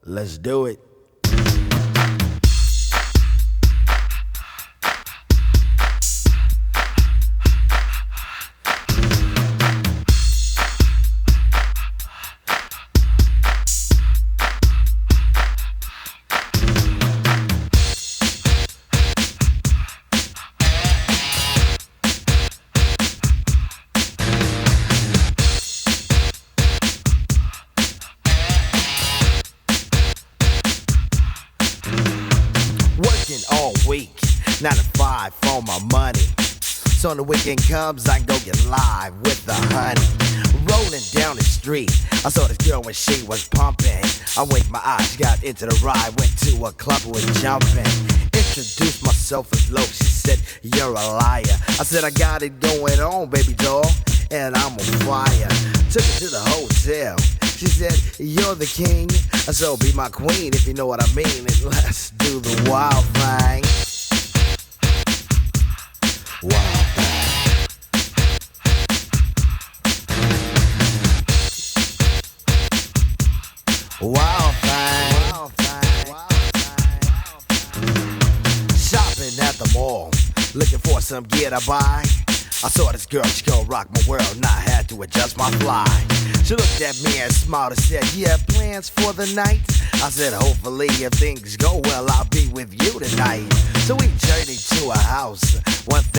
Let's do it. Working all week, 9 to 5 for my money. So when the weekend comes, I go get live with the honey. Rolling down the street, I saw this girl when she was pumping. I winked my eyes, got into the ride, went to a club with jumping. Introduced myself as low, she said, you're a liar. I said, I got it going on, baby doll, and I'm on fire. Took her to the hotel. She said, you're the king, so be my queen if you know what I mean. And let's do the wild thing. Wild thing. Wild thing. Wild thing. Shopping at the mall, looking for some gear to buy. I saw this girl, she gon' rock my world, and I had to adjust my fly. She looked at me and smiled and said, you have plans for the night? I said, hopefully if things go well, I'll be with you tonight. So we journeyed to a house. One